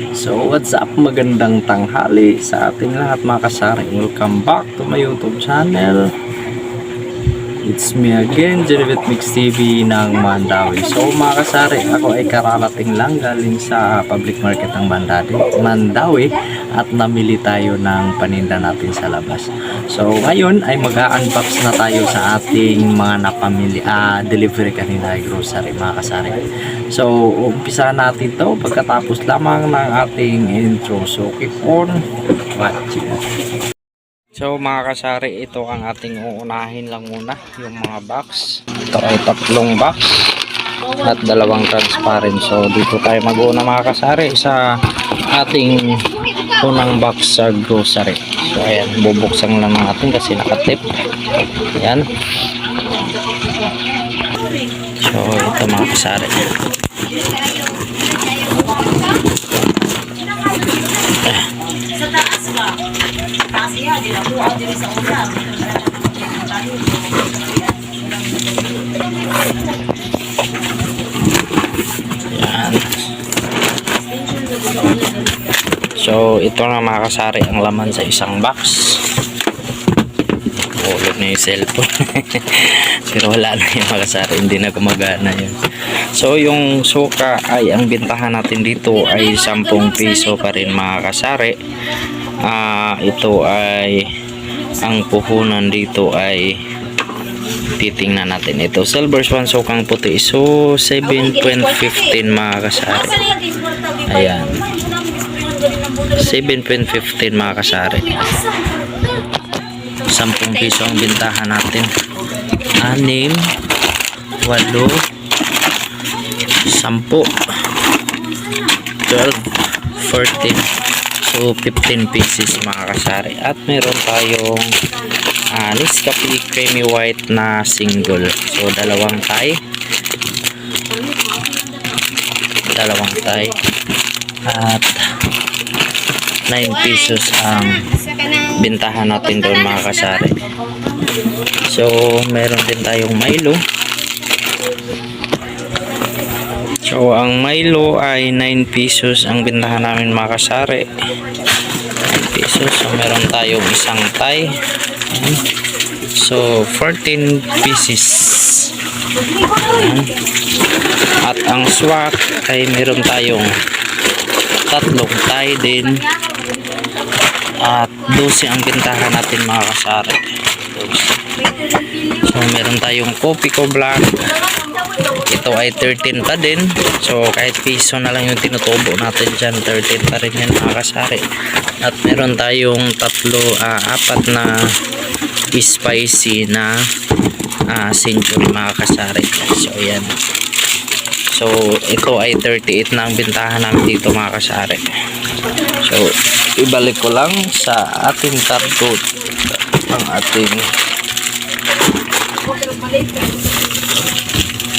So what's up, magandang tanghali sa ating lahat mga kasari. Welcome back to my YouTube channel. It's me again, Genevieve Mix TV ng Mandawi. So mga kasari, ako ay kararating lang galing sa public market ng Mandawi at namili tayo ng paninda natin sa labas. So ngayon ay mag-unbox na tayo sa ating mga napamili delivery kanina ay grocery mga kasari. So umpisa natin to pagkatapos lamang ng ating intro. So keep on watching. So mga kasari, ito ang ating uunahin lang muna, yung mga box. Ito ay 3 box at 2 transparent. So dito tayo mag-uuna mga kasari sa ating unang box sa grocery. So ayan, bubuksan lang natin kasi nakatip. Ayan. So ito mga kasari. Yan. So ito na mga kasari ang laman sa isang box. Ulog na yung cellphone. Pero wala na yung mga kasari, hindi na gumagana yun. So yung suka ay ang bintahan natin dito ay 10 piso pa rin mga kasari. Ito ay ang puhunan dito ay titingnan natin. Ito silver swan sukang puti, so 7.15 mga kasari. Ayan, 7.15 mga kasari. 10 piso ang bintahan natin. 6, 8, 10, 12, 14, so 15 pieces mga kasari. At meron tayong Nescafe Creamy White na single, so 2 tie, at 9 pesos ang bintahan natin doon mga kasari. So meron din tayong Milo. So ang Milo ay 9 pesos ang bintahan namin mga kasari. 9 pesos. So meron tayong isang tie. So 14 pieces. At ang swak ay meron tayong 3 tie din. At 12 ang bintahan natin mga kasari. So meron tayong Copico Black. Ito ay 13 pa din. So kahit piso na lang yung tinutubo natin dyan, 13 pa rin yan mga kasari. At meron tayong 4 na spicy na century mga kasari. So ayan. So ito ay 38 na ang bintahan namin dito mga kasari. So ibalik ko lang sa ating karton ang ating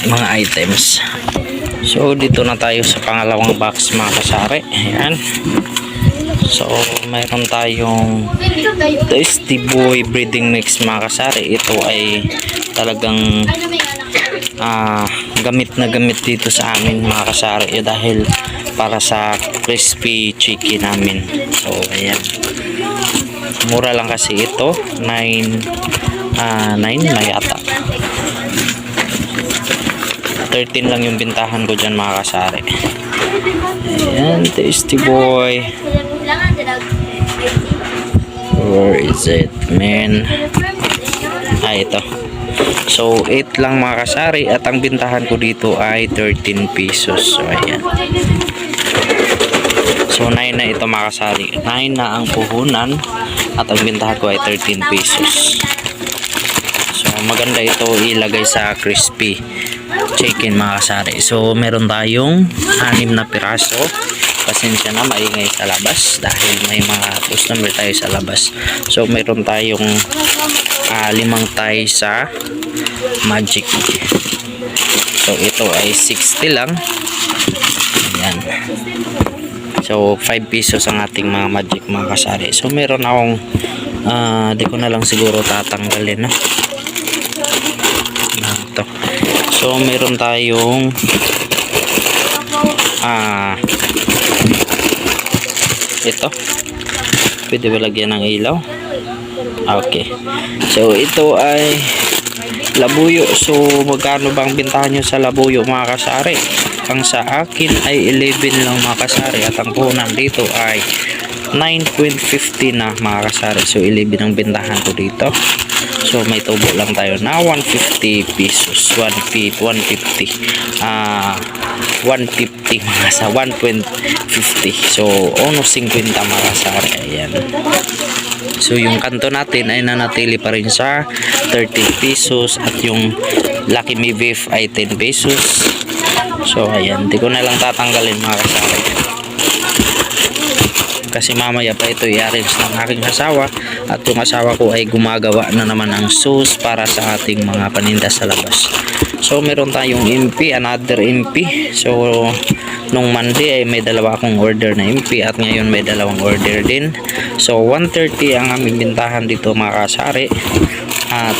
mga items. So dito na tayo sa pangalawang box mga kasari. Ayan. So mayroon tayong Tasty Boy breeding mix mga kasari. Ito ay talagang gamit na gamit dito sa amin mga kasari, dahil para sa crispy chicken namin. So ayan, mura lang kasi ito, 9 na yata, 13 lang yung bintahan ko dyan mga kasari. Ayan, Tasty Boy. Where is it, man? Ito. So 8 lang mga kasari at ang bintahan ko dito ay 13 pesos. So ayan. So 9 na ito mga kasari. 9 na ang puhunan at ang bintahan ko ay 13 pesos. So maganda ito ilagay sa crispy chicken mga kasari. So meron tayong 6 na piraso. Pasensya na, maingay sa labas dahil may mga customer tayo sa labas. So meron tayong 5 tie sa Magic. So ito ay 60 lang. Ayan. So 5 pesos ang ating mga Magic mga kasari. So meron akong di ko na lang siguro tatanggalin na. Ito. So meron tayong Ito. Pwede ba lagyan ng ilaw? Okay. So, ito ay labuyo. So, magkano bang bintahan nyo sa labuyo mga kasari? Ang sa akin ay 11 lang mga kasari. At ang puhunan dito ay 9.50 na mga kasari. So, 11 ang bintahan ko dito. So, may tubo lang tayo na 150 pesos. 150. 150 mga sa 1.50. So, almost 50 mga kasari. Ayan. So, yung kanto natin ay nanatili pa rin sa 30 pesos. At yung Lucky Me Beef ay 10 pesos. So, ayan. Di ko na lang tatanggalin mga kasari. Kasi mamaya pa ito i-arrange ng aking asawa. At yung asawa ko ay gumagawa na naman ng sauce para sa ating mga paninda sa labas. So, meron tayong MP, another MP. So, nung Monday ay may dalawa akong order na MP at ngayon may dalawang order din. So, 130 ang aming bintahan dito mga kasari. At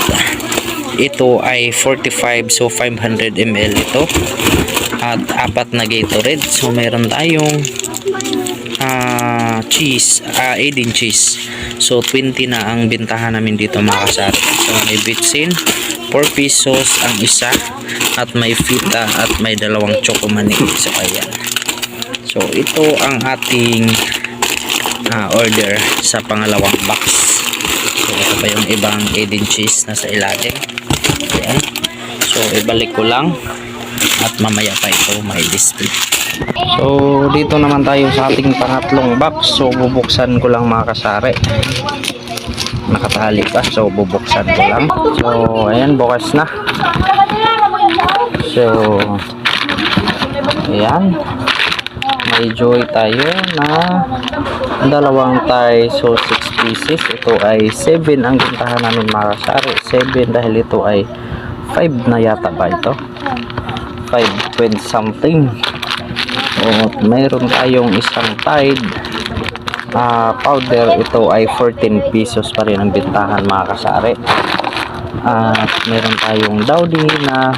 ito ay 45, so 500 ml ito. At apat na Gatorade. So, meron tayong cheese, 18 cheese. So 20 na ang bintahan namin dito mga kasari. So may bitsin 4 pesos ang isa at may fita at may dalawang chokomani. So ayan. So ito ang ating order sa pangalawang box. So ito pa yung ibang 18 cheese na sa ilalim. Ayan. So ibalik ko lang at mamaya pa ito may display. So dito naman tayo sa ating pangatlong box. So bubuksan ko lang mga kasari. Nakatali pa, so bubuksan ko lang. So ayan, bukas na. So ayan, may joy tayo na dalawang Thai. So 6 pieces. Ito ay 7 ang bintahan namin mga kasari. 7 dahil ito ay 5 na yata ba ito, 5 point something. At mayroon tayong isang Tide powder. Ito ay 14 pesos pa rin ang bintahan mga kasari. At mayroon tayong Dowdy na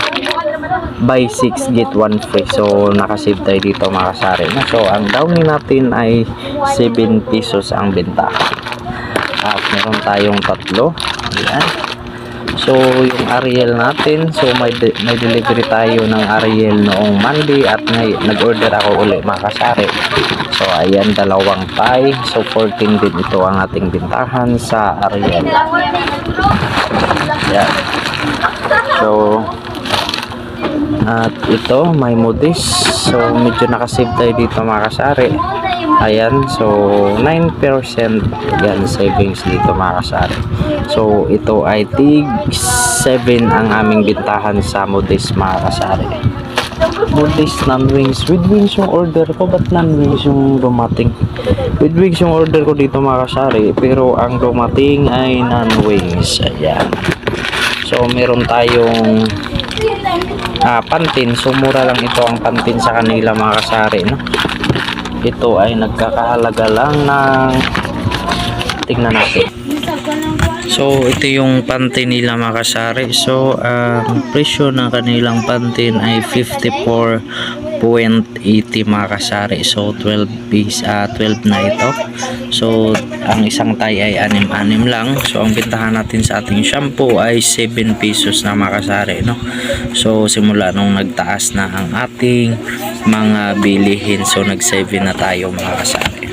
buy 6 get 1 free. So nakasave tayo dito mga kasari. So ang Downy natin ay 7 pesos ang bintahan. At mayroon tayong tatlo. Ayan. So yung Ariel natin, so may delivery tayo ng Ariel noong Monday at nag-order ako uli mga kasari. So ayan, dalawang Thai. So 14 din ito ang ating bintahan sa Ariel. Ayan. So at ito may modis. So medyo nakasave tayo dito mga kasari. Ayan, so 9% yan savings dito mga kasari. So ito ay tig 7 ang aming bintahan sa modis mga kasari. Modis non-wings. With wings yung order ko, ba't non-wings yung dumating? With wings yung order ko dito mga kasari, pero ang dumating ay non-wings. Ayan. So meron tayong Pantene. So mura lang ito ang Pantene sa kanila mga kasari, no? Ito ay nagkakahalaga lang ng, tingnan natin. So ito yung Pantene nila mga kasari. So ang presyo ng kanilang Pantene ay 54.80 mga kasari. So 12 na ito. So ang isang Thai ay 6 lang. So ang bintahan natin sa ating shampoo ay 7 pesos na mga kasari, no? So simula nung nagtaas na ang ating mga bilihin, so nag-7 na tayo mga kasari.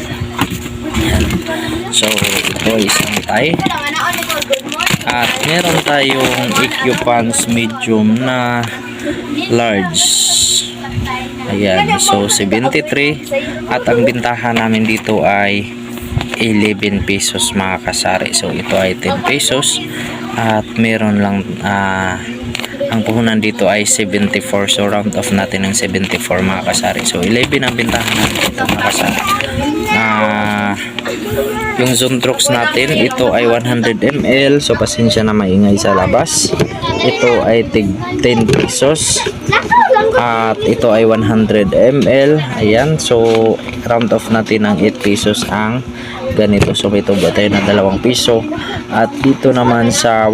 Ayan. So ito isang Thai. At meron tayong Equipance medium na large. Ayan, so 73. At ang bintahan namin dito ay 11 pesos mga kasari. So ito ay 10 pesos. At meron lang ang puhunan dito ay 74. So round off natin ng 74 mga kasari. So 11 ang bintahan natin dito mga kasari. Yung Zontrox natin, ito ay 100 ml. So pasensya na maingay sa labas. Ito ay tig 10 pesos. At ito ay 100 ml. Ayan. So, round off natin ng 8 pesos ang ganito. So, may tubo tayo na 2 piso. At dito naman sa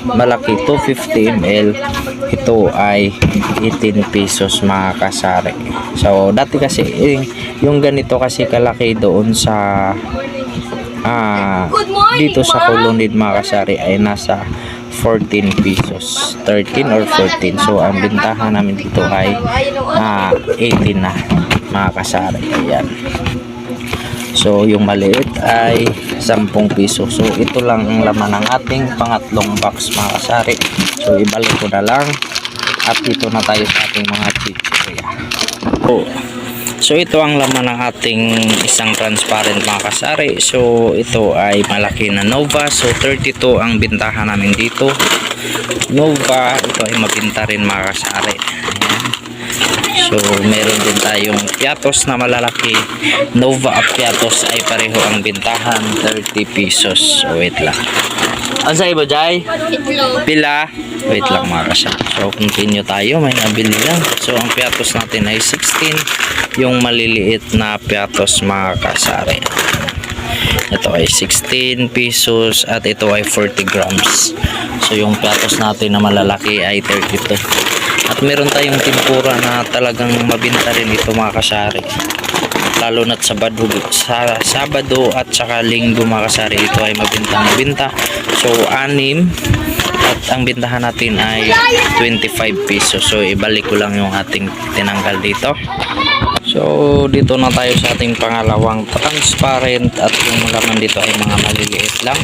malaki 250 ml, ito ay 18 pesos mga kasari. So, dati kasi, yung ganito kasi kalaki doon sa dito sa Colonid mga kasari ay nasa 14 pesos, 13 or 14. So ang bintahan namin dito ay 18 na mga kasari. Ayan. So yung maliit ay 10 piso. So ito lang ang laman ng ating pangatlong box mga kasari. So ibalik ko na lang at dito na tayo sa ating mga chichirya. So ito ang laman ng ating isang transparent mga kasari. So ito ay malaki na Nova. So 32 ang bintahan namin dito. Nova, ito ay mabinta rin mga kasari. Ayan. So meron din tayong piatos na malalaki. Nova at piatos ay pareho ang bintahan, 30 pesos. So wait lang. Ano sa iba, Jai? Pila? Wait lang mga kasari. So continue tayo, may nabili lang. So ang piatos natin ay 16. Yung maliliit na piatos mga kasari. Ito ay 16 pesos at ito ay 40 grams. So yung piatos natin na malalaki ay 32. At meron tayong tempura na talagang mabinta rin ito mga kasari. Lalo na't Sabado at saka Linggo mga kasari, ito ay mabinta. So 6 at ang bintahan natin ay 25 pesos. So ibalik ko lang yung ating tinanggal dito. So dito na tayo sa ating pangalawang transparent at yung laman dito ay mga maliliit lang.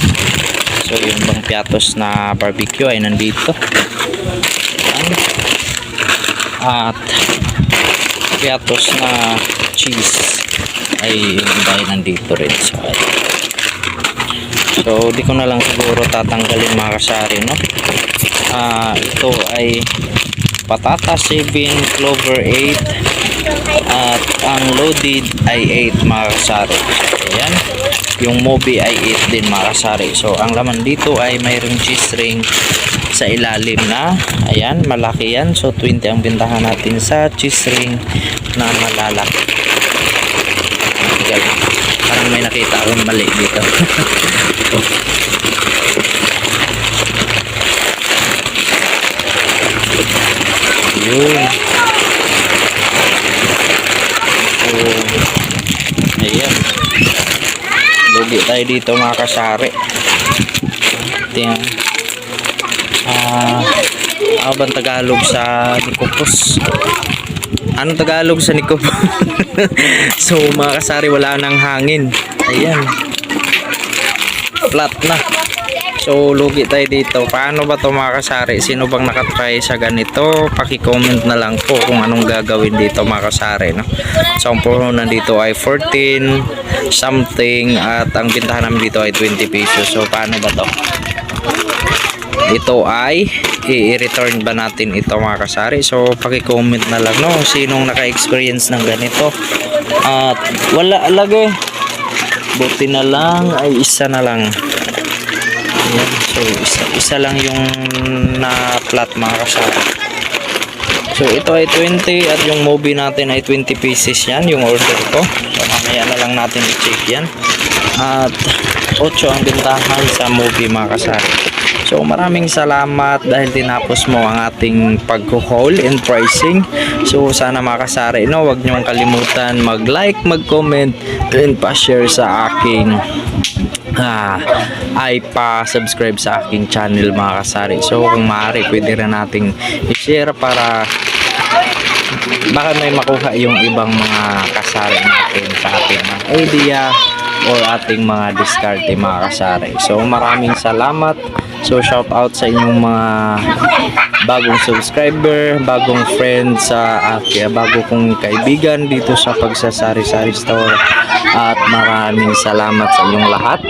So yung bang piatos na barbecue ay nandito. At piatos na cheese ay nandito rin. So di ko na lang siguro tatanggalin mga kasari, no? Ito ay patata 7, clover 8, at ang loaded ay 8 mga kasari. Ayan, yung mobi ay 8 din mga kasari. So ang laman dito ay mayroong cheese ring sa ilalim na, ayan, malaki yan. So 20 ang bintahan natin sa cheese ring na malalaki. Parang may nakita akong mali dito. Yun. So, ayan. Lugi tayo dito mga kasari. Tingnan. Ano bang Tagalog sa Nikopos? Anong Tagalog sa Nikopos? So mga kasari, wala nang hangin. Ayan. Flat na. So lugi tayo dito. Paano ba to mga kasari? Sino bang nakatry sa ganito? Paki-comment na lang po kung anong gagawin dito mga kasari, no? So ang puhunan dito ay 14 something at ang bintahan namin dito ay 20 pesos. So paano ba to? Ito ay i-return ba natin ito mga kasari? So paki-comment na lang, no, sinong naka-experience ng ganito. At wala lagi. Buti na lang ay isa na lang. Ayan. So isa lang yung na flat mga kasari. So ito ay 20 at yung movie natin ay 20 pieces yan, yung order ko. So mamaya na lang natin i-check yan. At 8 ang bintahan sa movie mga kasari. So maraming salamat dahil tinapos mo ang ating pag-haul and pricing. So sana mga kasari, no, wag niyong kalimutan mag-like, mag-comment, and pa-share sa aking ay pa-subscribe sa aking channel mga kasari. So kung maaari, pwede rin nating i-share para baka may makuha yung ibang mga kasari natin sa ating mga idea or ating mga diskarte mga kasari. So maraming salamat. So shout out sa inyong mga bagong subscriber, bagong friends sa akin, bago kong kaibigan dito sa Pagsasari-Sari Store. At maraming salamat sa inyong lahat.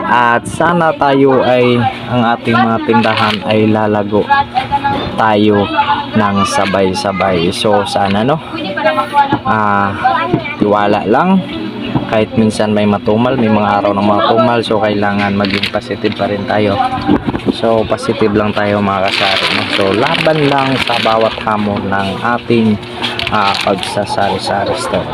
At sana tayo ay ang ating mga tindahan ay lalago tayo ng sabay-sabay. So sana, no, tiwala lang. Kahit minsan may matumal, may mga araw ng matumal, so kailangan maging positive pa rin tayo. So So positive lang tayo mga kasari, no? So laban lang sa bawat hamon ng ating pagsasari-sari store.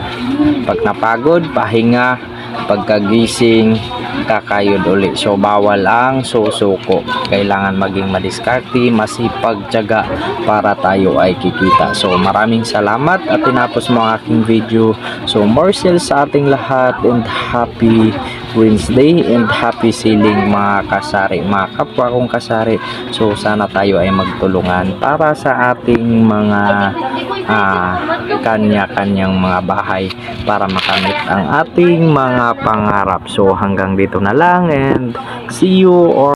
Pag napagod, pahinga. Pagkagising, kakayod uli. So bawal ang susuko. Kailangan maging madiskarte, masipag, tiyaga para tayo ay kikita. So maraming salamat at tinapos mo ang aking video. So more sales sa ating lahat, and happy Wednesday and happy selling mga kasari, mga kapwa kong kasari. So sana tayo ay magtulungan para sa ating mga kanya-kanyang mga bahay para makamit ang ating mga pangarap. So hanggang dito na lang, and see you or